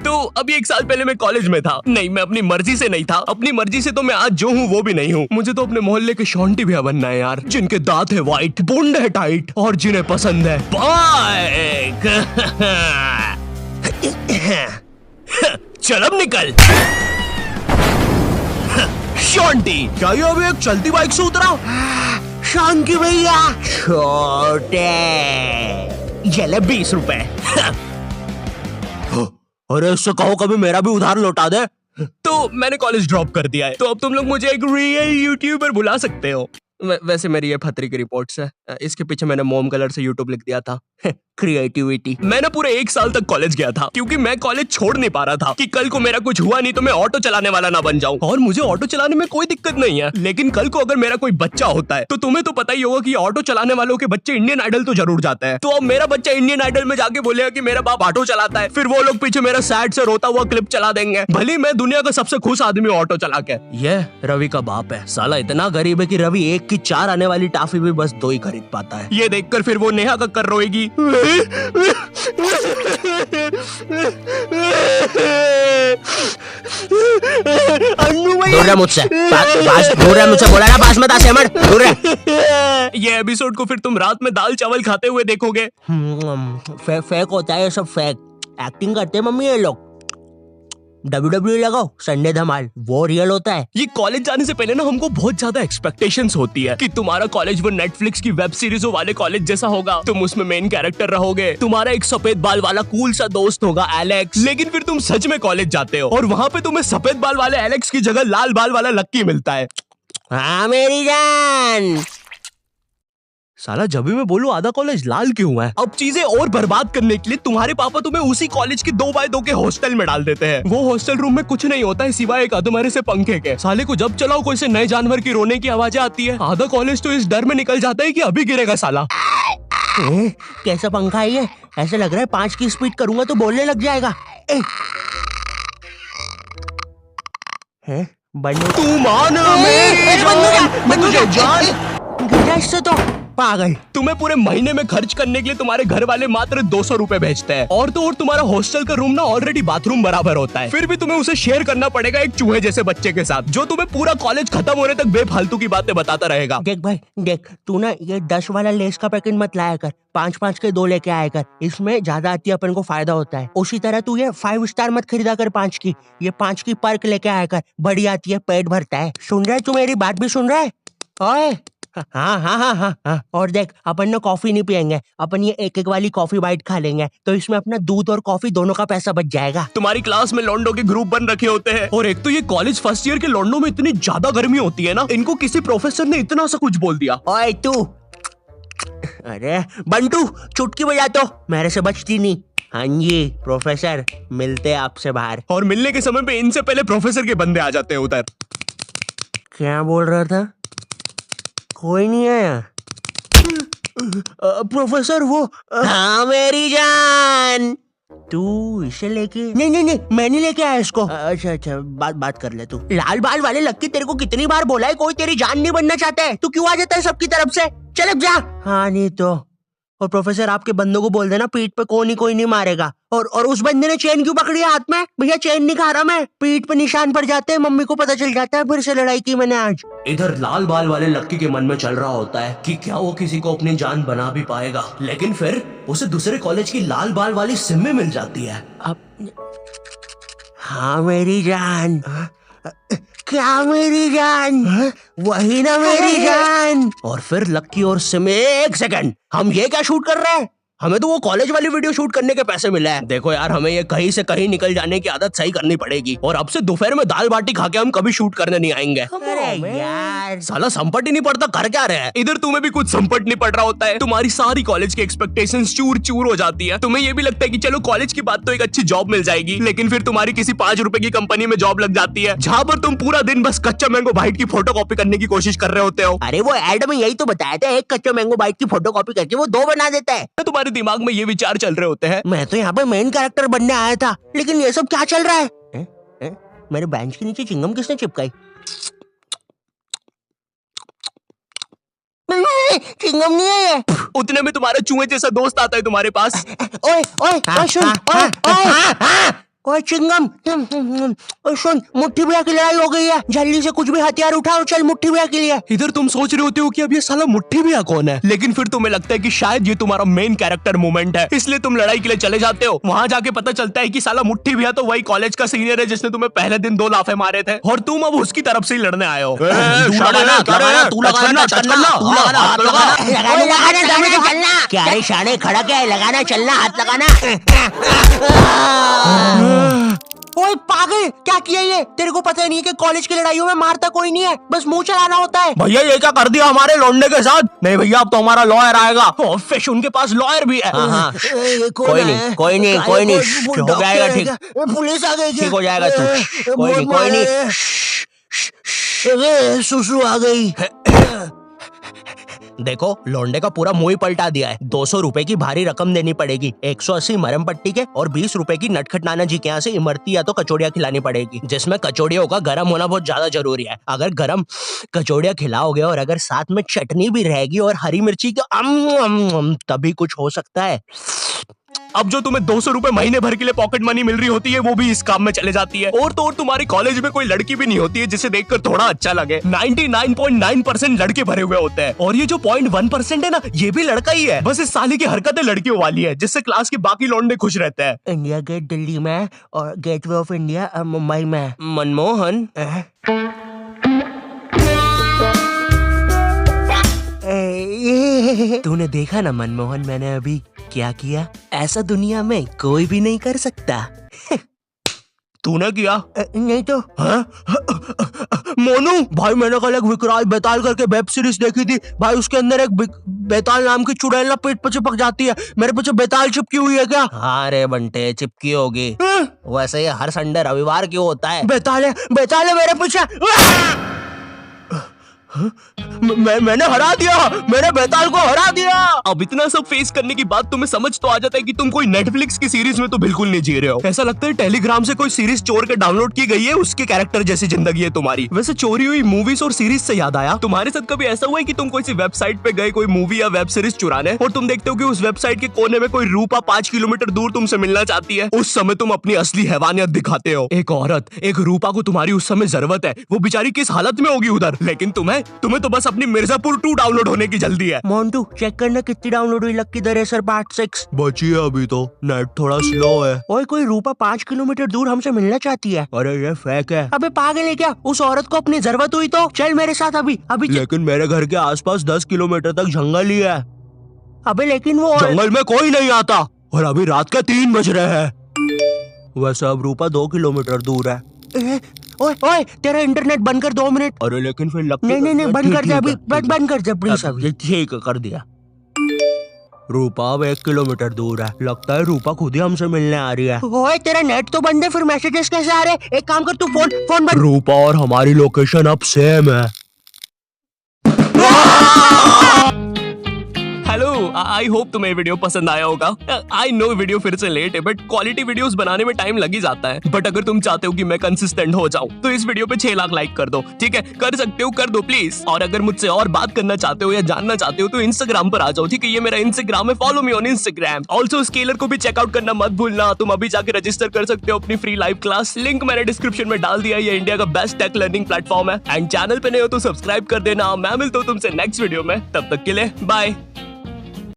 तो अभी 1 साल पहले मैं कॉलेज में था। नहीं, मैं अपनी मर्जी से नहीं था। अपनी मर्जी से तो मैं आज जो हूँ वो भी नहीं हूँ। मुझे तो अपने मोहल्ले के शॉन्टी भैया बनना है यार, जिनके दांत है व्हाइट, बूंद है टाइट और जिन्हें पसंद है बाइक। चल अब निकल। शॉन्टी, क्या ये अभी एक चलती बाइक से उतरा? शांति भैया, छोटे चले 20 रुपए। अरे इससे कहो कभी मेरा भी उधार लौटा दे। तो मैंने कॉलेज ड्रॉप कर दिया है, तो अब तुम लोग मुझे एक रियल यूट्यूबर बुला सकते हो। वैसे मेरी ये फतरी की रिपोर्ट्स है। इसके पीछे मैंने मोम कलर से यूट्यूब लिख दिया था। क्रिएटिविटी। मैंने पूरे 1 साल तक कॉलेज गया था, क्योंकि मैं कॉलेज छोड़ नहीं पा रहा था कि कल को मेरा कुछ हुआ नहीं तो मैं ऑटो चलाने वाला ना बन जाऊं। और मुझे ऑटो चलाने में कोई दिक्कत नहीं है, लेकिन कल को अगर मेरा कोई बच्चा होता है तो तुम्हें तो पता ही होगा कि ऑटो चलाने वालों के बच्चे इंडियन आइडल तो जरूर जाते हैं। तो अब मेरा बच्चा इंडियन आइडल में जाके बोलेगा कि मेरा बाप ऑटो चलाता है, फिर वो लोग पीछे मेरा सैड से रोता हुआ क्लिप चला देंगे, भले मैं दुनिया का सबसे खुश आदमी ऑटो चला के। ये रवि का बाप है, साला इतना गरीब है कि रवि 1 की 4 आने वाली टाफी भी बस 2 ही खरीद पाता है। ये देखकर फिर वो नेहा कक्कर रोएगी। दूर रह मुझसे, दूर रह मुझसे, बोला ना पास मत आ सेमर, दूर रह। ये एपिसोड को फिर तुम रात में दाल चावल खाते हुए देखोगे। फेक होता है ये सब, फेक एक्टिंग करते हैं मम्मी ये लोग। WWE लगाओ, संडे धमाल, वो रियल होता है। ये कॉलेज जाने से पहले ना हमको बहुत ज्यादा एक्सपेक्टेशंस होती है कि तुम्हारा कॉलेज वो नेटफ्लिक्स की वेब सीरीजों वाले कॉलेज जैसा होगा, तुम उसमें मेन कैरेक्टर रहोगे, तुम्हारा एक सफेद बाल वाला कूल सा दोस्त होगा एलेक्स। लेकिन फिर तुम सच में कॉलेज जाते हो और वहाँ पे तुम्हें सफेद बाल वाले एलेक्स की जगह लाल बाल वाला लक्की मिलता है। हाँ मेरी जान। साला जब भी मैं बोलूं आधा कॉलेज लाल क्यों है। अब चीजें और बर्बाद करने के लिए तुम्हारे पापा तुम्हें उसी कॉलेज की 2x2 के हॉस्टल में डाल देते हैं। वो हॉस्टल रूम में कुछ नहीं होता है सिवाय एक अधमरे से पंखे के। साले को जब चलाओ कोई से नए जानवर की रोने की आवाजें आती है। आधा कॉलेज तो इस डर में निकल जाता है कि अभी गिरेगा साला। कैसा पंखा है ये? ऐसा लग रहा है 5 की स्पीड करूंगा तो बोलने लग जाएगा। तू मान इससे तो पागल। तुम्हें पूरे महीने में खर्च करने के लिए तुम्हारे घर वाले मात्र 200 रुपए भेजते हैं, और तो और तुम्हारा हॉस्टल का रूम ना ऑलरेडी बाथरूम बराबर होता है, फिर भी तुम्हें उसे शेयर करना पड़ेगा एक चूहे जैसे बच्चे के साथ, जो तुम्हें पूरा कॉलेज खत्म होने तक बेफालतू की बातें बताता रहेगा। देख भाई देख, तू ना ये 10 वाला लेस का पैकेट मत लाया कर, 5-5 के 2 लेके आया कर, इसमें ज्यादा आती है, अपन को फायदा होता है। उसी तरह तू ये 5 स्टार मत खरीदा कर 5 की, ये 5 की पर्क लेके आया कर, बड़ी आती है, पेट भरता है। सुन रहा है तू? मेरी बात भी सुन रहा है? ओए हाँ हाँ हाँ हाँ हाँ। और देख, अपन ना कॉफी नहीं पियेंगे, अपन ये 1-1 वाली कॉफी बाइट खा लेंगे, तो इसमें अपना दूध और कॉफी दोनों का पैसा बच जाएगा। तुम्हारी क्लास में लॉन्डो के ग्रुप बन रखे होते हैं, और एक तो ये कॉलेज फर्स्ट ईयर के लॉन्डो में इतनी ज्यादा गर्मी होती है ना, इनको किसी प्रोफेसर ने इतना सा कुछ बोल दिया। ओए तू, अरे बंटू चुटकी बजा तो, मेरे से बचती नहीं। हाँ जी प्रोफेसर, मिलते आपसे बाहर। और मिलने के समय पे इनसे पहले प्रोफेसर के बंदे आ जाते हैं उधर। क्या बोल रहा था? कोई नहीं आया। प्रोफेसर वो हाँ मेरी जान, तू इसे लेके? नहीं नहीं नहीं, मैं नहीं लेके आया इसको। अच्छा अच्छा, बात कर ले तू। लाल बाल वाले लक्की, तेरे को कितनी बार बोला है कोई तेरी जान नहीं बनना चाहता है, तू क्यों आ जाता है सबकी तरफ से? चल अब जा। हाँ नहीं तो। और प्रोफेसर आपके बंदों को बोल देना पीठ पे कोई नहीं मारेगा। और उस बंदे ने चेन क्यों पकड़ी है हाथ में? भैया चेन नहीं खा रहा मैं, पीठ पे निशान पड़ जाते हैं, मम्मी को पता चल जाता है, फिर से लड़ाई की मैंने आज। इधर लाल बाल वाले लक्की के मन में चल रहा होता है कि क्या वो किसी को अपनी जान बना भी पाएगा, लेकिन फिर उसे दूसरे कॉलेज की लाल बाल वाली सिम्मी मिल जाती है। अब हाँ मेरी जान। क्या मेरी जान? वही ना मेरी जान। और फिर लक्की और सिमी, 1 सेकंड, हम ये क्या शूट कर रहे हैं? हमें तो वो कॉलेज वाली वीडियो शूट करने के पैसे मिले हैं। देखो यार, हमें ये कहीं से कहीं निकल जाने की आदत सही करनी पड़ेगी, और अब से दोपहर में दाल बाटी खा के हम कभी शूट करने नहीं आएंगे। अरे यार साला संपट ही नहीं पड़ता, कर क्या रहे हैं? इधर तुम्हें भी कुछ संपट नहीं पड़ रहा होता है, तुम्हारी सारी कॉलेज की एक्सपेक्टेशंस चूर चूर हो जाती है। तुम्हें ये भी लगता है कि चलो कॉलेज की बात तो एक अच्छी जॉब मिल जाएगी, लेकिन फिर तुम्हारी किसी 5 रुपए की कंपनी में जॉब लग जाती है, जहाँ पर तुम पूरा दिन बस कच्चा मैंगो बाइट की फोटो कॉपी करने की कोशिश कर रहे होते हो। अरे वो एड में यही तो बताया था, एक कच्चा मैंगो बाइट की फोटो कॉपी करके वो 2 बना देता है। तुम्हारे दिमाग में ये विचार चल रहे होते हैं। मैं तो यहाँ पे मेन कैरेक्टर बनने आया था, लेकिन ये सब क्या चल रहा है? मेरे बेंच के नीचे चिंगम किसने चिपकाई? चिंगम नहीं है ये। उतने में तुम्हारा चूहे जैसा दोस्त आता है तुम्हारे पास। ओए ओए सुन, ओए ओए चिंगम, ओए सुन, मुट्ठी भैया की लड़ाई हो गई है, जल्दी से कुछ भी हथियार उठाओ, चल मुट्ठी भैया के लिए। इधर तुम सोच रहे होते हो कि अब ये साला मुट्ठी भैया कौन है, लेकिन फिर तुम्हें लगता है कि शायद ये तुम्हारा मेन कैरेक्टर मोमेंट है, इसलिए तुम लड़ाई के लिए चले जाते हो। वहाँ जाके पता चलता है कि साला मुट्ठी भैया तो वही कॉलेज का सीनियर है जिसने तुम्हें पहले दिन 2 लाफे मारे थे, और तुम अब उसकी तरफ से ही लड़ने आए हो। क्या रे शाने, खड़ा क्या है, लगाना चलना, हाथ लगाना। ओए पागल, क्या किया ये? तेरे को पता नहीं है कि कॉलेज की लड़ाइयों में मारता कोई नहीं है, बस मुंह चलाना होता है। भैया ये क्या कर दिया हमारे लौंडे के साथ? नहीं भैया, अब तो हमारा लॉयर आएगा। फिश उनके पास लॉयर भी है। हाँ, कोई नहीं, हो जाएगा ठीक, पुलिस आ गई, ठीक हो जाएगा तू, कोई नहीं। सुसु आ गई। देखो लौंडे का पूरा मुंह ही पलटा दिया है। 200 रुपए की भारी रकम देनी पड़ेगी, 180 मरम पट्टी के और 20 रुपए की नटखट नाना जी के यहाँ से इमरती या तो कचौड़ियाँ खिलानी पड़ेगी, जिसमें कचौड़ियों का गर्म होना बहुत ज्यादा जरूरी है। अगर गर्म कचौड़ियाँ खिलाओगे और अगर साथ में चटनी भी रहेगी और हरी मिर्ची तो तभी कुछ हो सकता है। अब जो तुम्हें 200 रुपए महीने भर के लिए पॉकेट मनी मिल रही होती है वो भी इस काम में चले जाती है। और तो और तुम्हारे कॉलेज में कोई लड़की भी नहीं होती है जिसे देखकर थोड़ा अच्छा लगे। 99.9% लड़के भरे हुए होते हैं और ये जो 0.1% है ना, ये भी लड़का ही है। बस इस साले की हरकतें लड़कियों वाली है, जिससे क्लास के बाकी लौंडे खुश रहते हैं। इंडिया गेट दिल्ली में और गेटवे ऑफ इंडिया मुंबई में। मनमोहन, तूने देखा ना मनमोहन, मैंने अभी क्या किया? ऐसा दुनिया में कोई भी नहीं कर सकता। तूने किया? नहीं तो। मोनू भाई, मैंने कल एक विकराल बेताल करके वेब सीरीज देखी थी भाई, उसके अंदर एक बेताल नाम की चुड़ैल ना पेट पे चिपक जाती है। मेरे पीछे बेताल चिपकी हुई है क्या? हाँ रे बंटे, चिपकी होगी। वैसे ये हर संडे रविवार क्यों होता है? बेताल है मेरे पीछे। मैंने हरा दिया, मैंने बेताल को हरा दिया। अब इतना सब फेस करने के बाद तुम्हें समझ तो आ जाता है कि तुम कोई नेटफ्लिक्स की सीरीज में तो बिल्कुल नहीं जी रहे हो। ऐसा लगता है टेलीग्राम से कोई सीरीज चोर के डाउनलोड की गई है, उसके कैरेक्टर जैसी जिंदगी है तुम्हारी। वैसे चोरी हुई मूवीज और सीरीज से याद आया, तुम्हारे साथ कभी ऐसा हुआ है कि तुम कोई सी वेबसाइट पे गए कोई मूवी या वेब सीरीज चुराने और तुम देखते हो कि उस वेबसाइट के कोने में कोई रूपा 5 किलोमीटर दूर तुमसे मिलना चाहती है? उस समय तुम अपनी असली हैवानियत दिखाते हो। एक औरत, एक रूपा को तुम्हारी उस समय जरूरत है, वो बेचारी किस हालत में होगी उधर, लेकिन तुम्हें तो बस अपनी मिर्जापुर 2 डाउनलोड होने की जल्दी है। मोन्टू चेक करना कितनी डाउनलोड हुई लक्की द रेसर पार्ट 6। बची है अभी तो, नेट थोड़ा स्लो है। ओए कोई रूपा 5 किलोमीटर दूर हमसे मिलना चाहती है। अरे ये फेक है। अबे पागल है क्या? उस औरत को अपनी जरूरत हुई तो चल मेरे साथ अभी। लेकिन मेरे घर के आसपास 10 किलोमीटर तक जंगल ही है। अबे लेकिन वो जंगल में कोई नहीं आता और अभी रात के 3 बज रहे हैं। वैसे अब रूपा 2 किलोमीटर दूर है। ओए तेरा इंटरनेट बंद कर 2 मिनट। अरे लेकिन फिर नहीं बंद कर दे अभी, बंद कर दे प्लीज अभी। ठीक कर दिया। रूपा अब 1 किलोमीटर दूर है, लगता है रूपा खुद ही हमसे मिलने आ रही है। ओए तेरा नेट तो बंद है, फिर मैसेजेस कैसे आ रहे? एक काम कर तू फोन बंद। रूपा और हमारी लोकेशन अब सेम है। हेलो, आई होप तुम्हें वीडियो पसंद आया होगा। आई नो वीडियो फिर से लेट है, बट क्वालिटी वीडियोस बनाने में टाइम लग ही जाता है। बट अगर तुम चाहते हो कि मैं कंसिस्टेंट हो जाऊं तो इस वीडियो पे 6 लाख लाइक कर दो, ठीक है? कर सकते हो, कर दो प्लीज। और अगर मुझसे और बात करना चाहते हो या जानना चाहते हो तो इंस्टाग्राम पर आ जाओ, ठीक है? ये मेरा इंस्टाग्राम है, follow me on Instagram. Also scalar को भी चेकआउट करना मत भूलना। तुम अभी जाके रजिस्टर कर सकते हो अपनी फ्री लाइव क्लास, लिंक मैंने डिस्क्रिप्शन में डाल दिया। ये इंडिया का बेस्ट टेक लर्निंग प्लेटफॉर्म है। एंड चैनल पे नए हो तो सब्सक्राइब कर देना। मैं मिलता हूँ तुमसे नेक्स्ट वीडियो में, तब तक के लिए बाय।